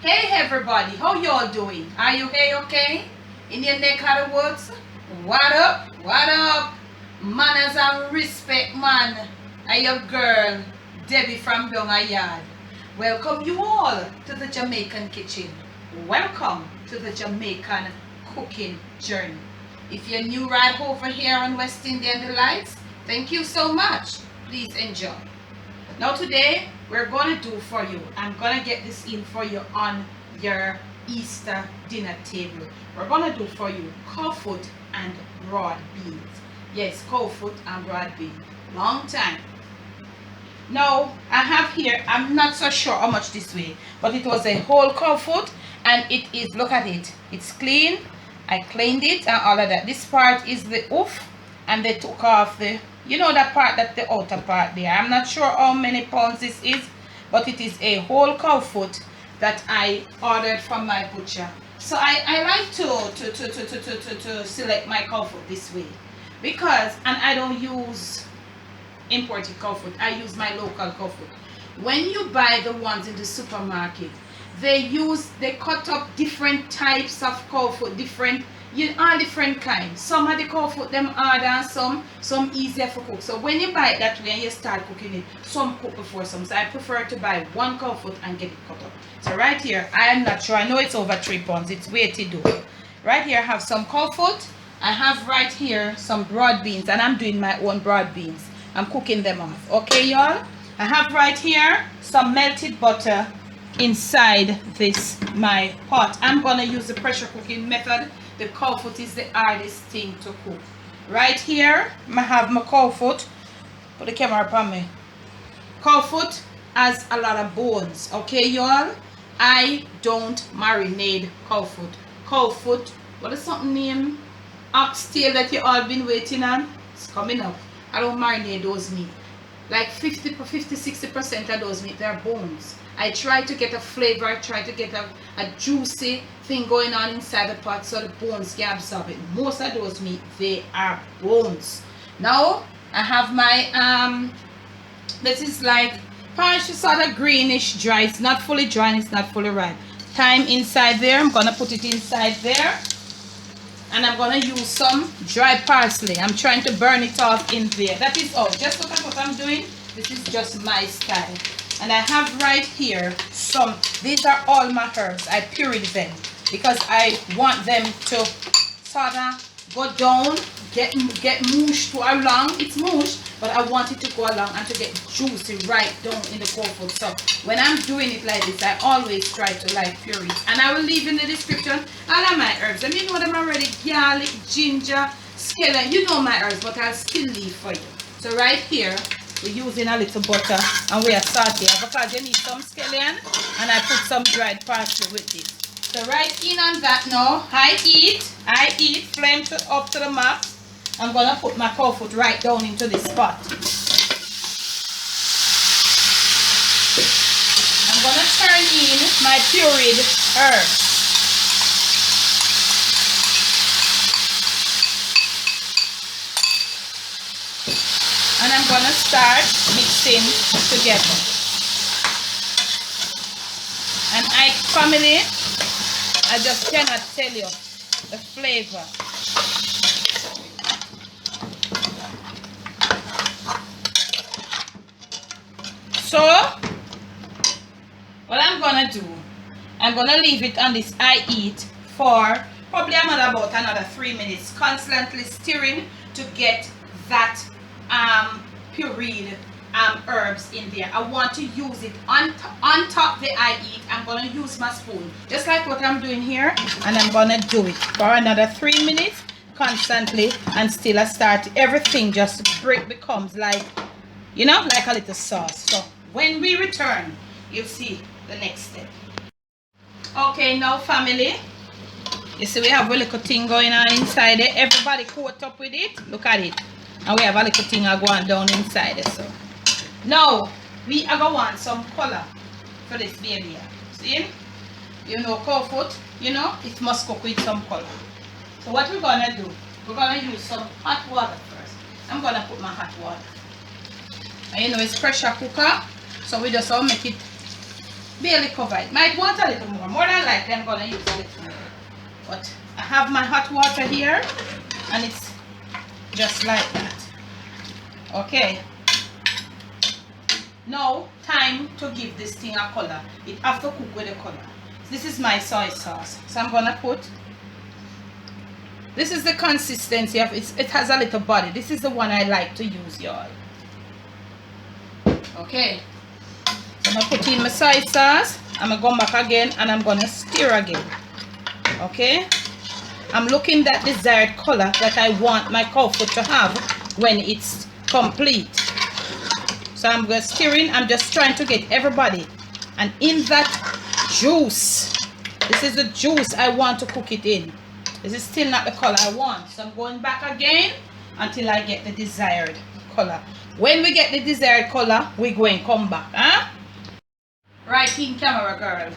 Hey everybody, how y'all doing? Are you okay? In your neck of the woods? What up? What up? Manners and respect, man. I your girl, Debbie from Donga Yard. Welcome you all to the Jamaican kitchen. Welcome to the Jamaican cooking journey. If you're new right over here on West Indian Delights, thank you so much. Please enjoy. Now today, we're going to do for you, I'm going to get this in for you on your Easter dinner table. We're going to do for you cowfoot and broad beans. Yes, cowfoot and broad beans. Long time. Now, I have here, I'm not so sure how much this weighs, but it was a whole cowfoot, and it is, look at it, it's clean. I cleaned it and all of that. This part is the hoof, and they took off the, you know, that part, that the outer part there. I'm not sure how many pounds this is, but it is a whole cowfoot that I ordered from my butcher. So I like to select my cowfoot this way, because, and I don't use imported cowfoot, I use my local cowfoot. When you buy the ones in the supermarket, they cut up different types of cowfoot, all different kinds. Some of the cowfoot them harder and some easier for cook. So when you buy it that way and you start cooking it, some cook before some. So I prefer to buy one cowfoot and get it cut up. So right here, I am not sure, I know it's over 3 pounds, it's way to do. Right here I have some cowfoot. I have right here some broad beans, and I'm doing my own broad beans. I'm cooking them off. Okay, y'all? I have right here some melted butter inside this my pot. I'm gonna use the pressure cooking method. The cowfoot is the hardest thing to cook. Right here I have my cowfoot. Put the camera upon me. Cowfoot has a lot of bones. Okay, y'all? I don't marinate cowfoot. Cowfoot, what is something named oxtail that you all been waiting on? It's coming up. I don't marinate those meat. Like 50-60% of those meat, they're bones. I try to get a flavor, I try to get a juicy thing going on inside the pot so the bones can absorb it. Most of those meat, they are bones. Now, I have my, this is like partial sort of greenish dry. It's not fully dry and it's not fully ripe. Thyme inside there. I'm going to put it inside there. And I'm going to use some dry parsley. I'm trying to burn it off in there. That is all. Just look at what I'm doing. This is just my style. And I have right here some, these are all my herbs. I pureed them because I want them to sort of go down, get mushed to along. It's mushed, but I want it to go along and to get juicy right down in the cowfoot. So when I'm doing it like this, I always try to like pure it. And I will leave in the description all of my herbs. I mean, you know them already: garlic, ginger, scallion. You know my herbs, but I'll still leave for you. So right here, we're using a little butter and we are sauteing because you need some scallion, and I put some dried parsley with this. So right in on that now, I eat, flame up to the max. I'm going to put my cowfoot right down into this pot. I'm going to turn in my pureed herbs. And I'm going to start mixing together. And family, I just cannot tell you the flavor. So, what I'm going to do, I'm going to leave it on this I eat for probably about another 3 minutes, constantly stirring to get that pureed herbs in there. I want to use it on top the I eat. I'm going to use my spoon, just like what I'm doing here, and I'm going to do it for another 3 minutes, constantly, and still I start everything just becomes like, you know, like a little sauce. So when we return, you'll see the next step. Okay, now family, you see we have a little thing going on inside there. Everybody coat up with it. Look at it. And we have a little thing going down inside there. So now we are going to want some color for this baby. See? You know, cowfoot, you know, it must cook with some color. So what we're going to do, we're going to use some hot water first. I'm going to put my hot water. And you know, it's pressure cooker, so we just all make it barely covered. Might want a little more. More than likely I'm gonna use a little more. But I have my hot water here and it's just like that. Okay. Now time to give this thing a color. It have to cook with a color. This is my soy sauce. So I'm gonna put, this is the consistency of it. It has a little body. This is the one I like to use, y'all. Okay. So I'm gonna put in my soy sauce. I'm gonna go back again and I'm gonna stir again. Okay. I'm looking at the desired color that I want my cowfoot to have when it's complete. So I'm just stirring. I'm just trying to get everybody. And in that juice, this is the juice I want to cook it in. This is still not the color I want. So I'm going back again until I get the desired color. When we get the desired color, we're going to come back. Huh? Right in camera, girl.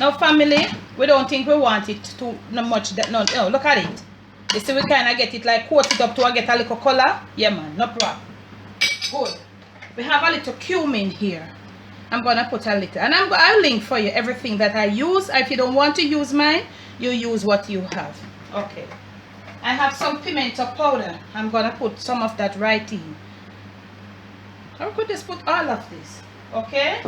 Now, family, we don't think we want it too much. No, look at it. You see, we kind of get it like coat it up to get a little color. Yeah, man, no problem. Good. We have a little cumin here. I'm gonna put a little, and I'll link for you everything that I use. If you don't want to use mine, you use what you have. Okay. I have some pimento powder. I'm gonna put some of that right in. Or could just put all of this. Okay.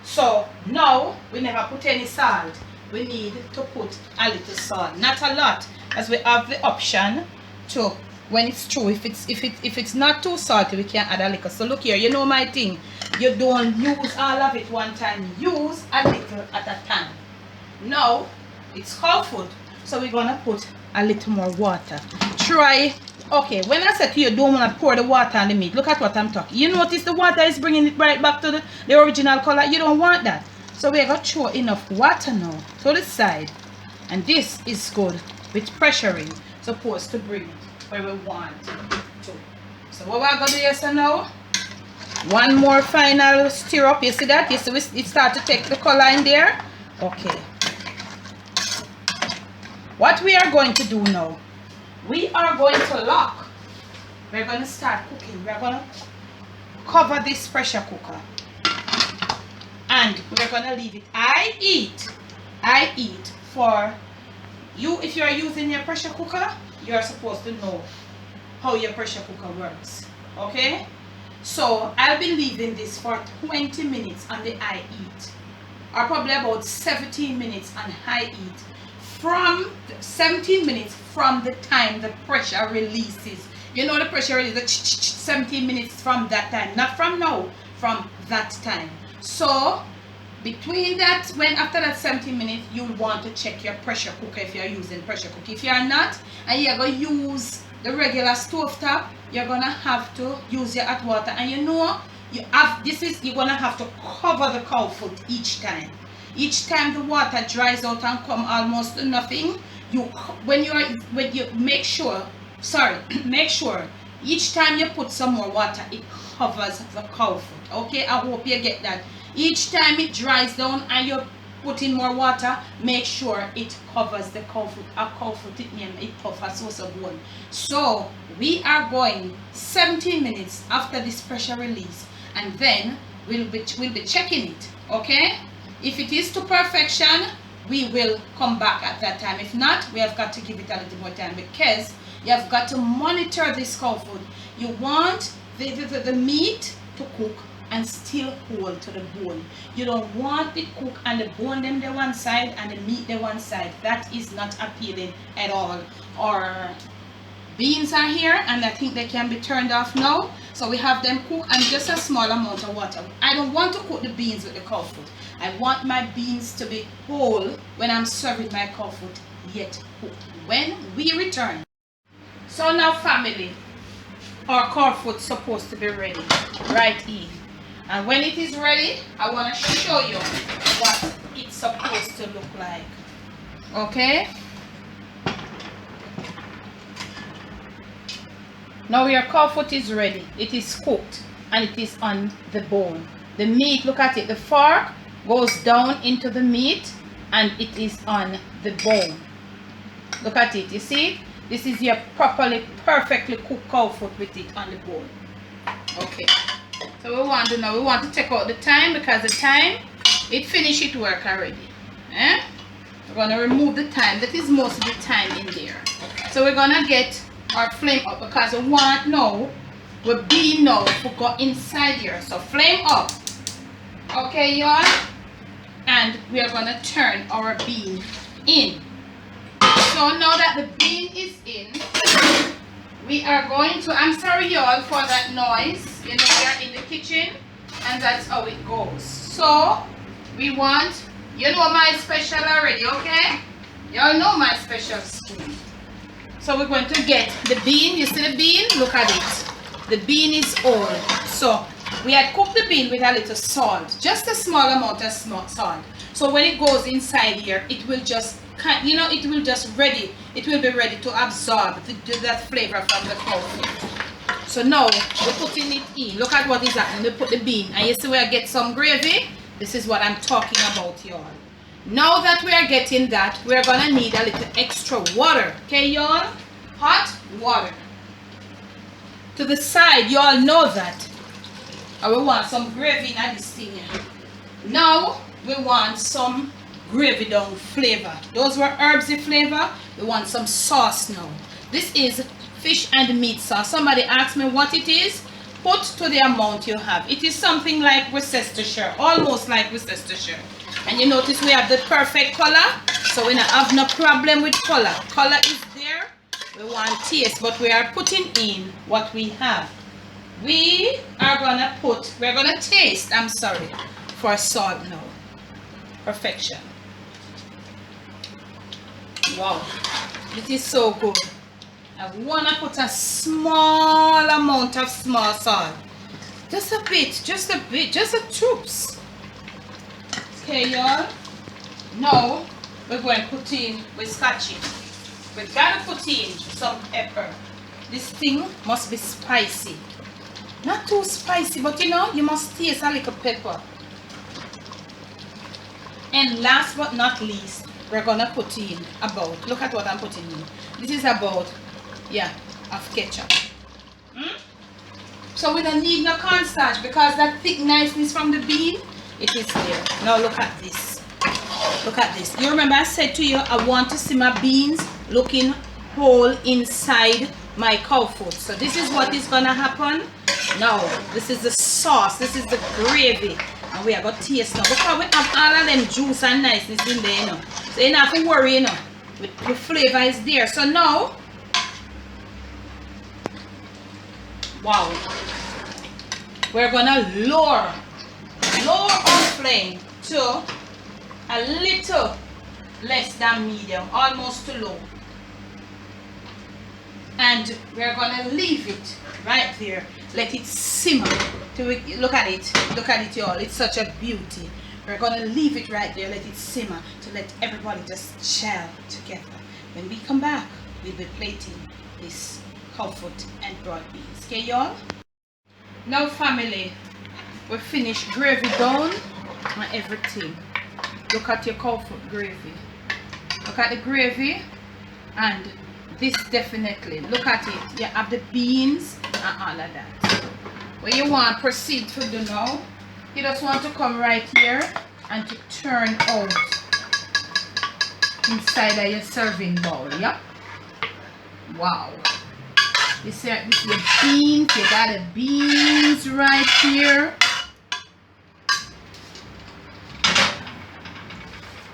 So now we never put any salt. We need to put a little salt, not a lot, as we have the option to, when it's true, if it's not too salty, we can add a little. So look here, you know my thing. You don't use all of it one time. Use a little at a time. Now it's cowfoot, so we're gonna put a little more water. Try. Okay, when I said to you don't want to pour the water on the meat, look at what I'm talking. You notice the water is bringing it right back to the original color. You don't want that. So we're going to throw enough water now to the side. And this is good with pressuring, supposed to bring it where we want to. So what we're going to do is now, one more final stir up. You see that? You see it start to take the color in there? Okay. What we are going to do now, we are going to lock. We're going to start cooking. We're going to cover this pressure cooker. And we're going to leave it. I eat for you. If you're using your pressure cooker, you're supposed to know how your pressure cooker works. Okay? So I'll be leaving this for 20 minutes on the I eat. Or probably about 17 minutes on high heat. From 17 minutes from the time the pressure releases. You know the pressure releases 17 minutes from that time. Not from now, from that time. So between that, when after that 17 minutes, you'll want to check your pressure cooker if you're using pressure cooker. If you're not, and you're going to use the regular stove top, you're going to have to use your hot water. And you know, you're going to have to cover the cowfoot each time. Each time the water dries out and come almost to nothing, make sure each time you put some more water, it covers the cowfoot. Okay, I hope you get that. Each time it dries down and you put in more water, make sure it covers the cowfoot. A cowfoot it covers also one. So we are going 17 minutes after this pressure release, and then we'll be checking it. Okay. If it is to perfection, we will come back at that time. If not, we have got to give it a little more time, because you have got to monitor this cowfoot. You want the meat to cook and still hold to the bone. You don't want it cook and the bone them the one side and the meat the one side. That is not appealing at all. Our beans are here and I think they can be turned off now. So we have them cook and just a small amount of water. I don't want to cook the beans with the cowfoot. I want my beans to be whole when I'm serving my cowfoot, yet cooked. When we return. So now family, our cowfoot supposed to be ready right in. And when it is ready, I want to show you what it's supposed to look like. Okay? Now your cowfoot is ready. It is cooked and it is on the bone. The meat, look at it, the fork goes down into the meat and it is on the bone. Look at it, you see? This is your perfectly cooked cowfoot with it on the bone. Okay. So we want to take out the thyme, because the thyme, it finished its work already. We're going to remove the thyme. That is most of the thyme in there. So we're going to get our flame up because we want now, we're bean now to go inside here. So flame up. Okay, y'all? And we are going to turn our bean in. So now that the bean is in, we are going to, I'm sorry y'all for that noise. You know, we are in the kitchen and that's how it goes. So we want, you know my special already, okay? Y'all know my special spoon. So we're going to get the bean. You see the bean? Look at it. The bean is old. So we had cooked the bean with a little salt, just a small amount of salt. So when it goes inside here, it will just, you know, it will just ready. It will be ready to absorb that flavor from the coffee. So now we're putting it in. Look at what is happening. We put the bean, and you see where I get some gravy. This is what I'm talking about, y'all. Now that we are getting that, we're gonna need a little extra water. Okay, y'all? Hot water. To the side, y'all know that. And we want some gravy in this thing here. Now we want some gravy down flavor. Those were herbsy flavor. We want some sauce now. This is fish and meat sauce. Somebody asked me what it is. Put to the amount you have. It is something like Worcestershire, almost like Worcestershire. And you notice we have the perfect color, so we don't have no problem with color. Color is there. We want taste, but we are putting in what we have. We are gonna put, we're gonna taste, I'm sorry, for salt now. Perfection. Wow, it is so good. I wanna put a small amount of small salt. Just a bit, just a troops. Okay, y'all. Now we're going to put in with scotch. We gotta put in some pepper. This thing must be spicy. Not too spicy, but you know, you must taste a little pepper. And last but not least, we're gonna put in about, look at what I'm putting in. This is about, yeah, of ketchup. So we don't need no cornstarch because that thick niceness from the bean, it is there. Now look at this. Look at this. You remember I said to you, I want to see my beans looking whole inside my Cowfoot. So this is what is gonna happen. Now, this is the sauce. This is the gravy. And we are going to taste now. Because we have all of them juice and niceness in there, you know. So you don't have to worry, you know. The flavor is there. So now, wow. We're going to lower our flame to a little less than medium, almost to low. And we're going to leave it right there. Let it simmer. Look at it, y'all. It's such a beauty. We're going to leave it right there. Let it simmer to let everybody just gel together. When we come back, we'll be plating this Cowfoot and broad beans. Okay, y'all? Now, family, we finished gravy down and everything. Look at your Cowfoot gravy. Look at the gravy and this definitely. Look at it. You have the beans and all of that. What you want to proceed to do now, you just want to come right here and to turn out inside of your serving bowl. Yep. Wow. This is your beans. You got the beans right here.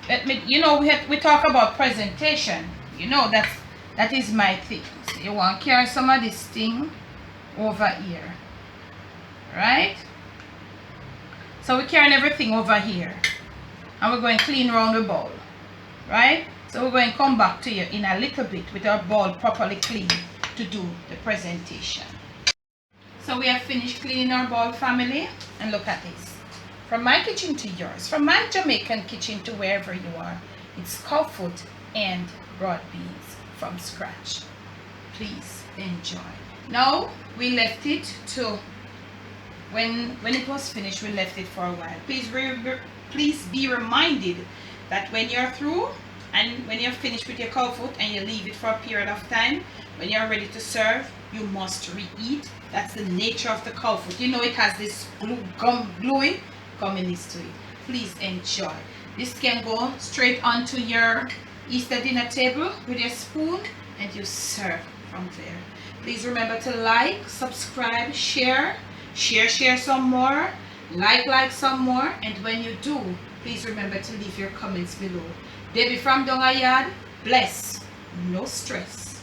Let me, you know, we talk about presentation. You know, that is my thing. So you want to carry some of this thing over here. Right? So we're carrying everything over here. And we're going to clean around the bowl. Right? So we're going to come back to you in a little bit with our bowl properly clean to do the presentation. So we have finished cleaning our bowl, family. And look at this. From my kitchen to yours. From my Jamaican kitchen to wherever you are. It's Cowfoot and broad beans from scratch. Please enjoy. Now we left it to when it was finished, we left it for a while. Please be reminded that when you're through and when you're finished with your Cowfoot and you leave it for a period of time, when you're ready to serve, you must reheat. That's the nature of the Cowfoot. You know, it has this gluey coming to it. Please enjoy. This can go straight onto your Easter dinner table with a spoon and you serve from there. Please remember to like, subscribe, share some more, like some more, and when you do, please remember to leave your comments below. Debbie from Dongayard, bless, no stress.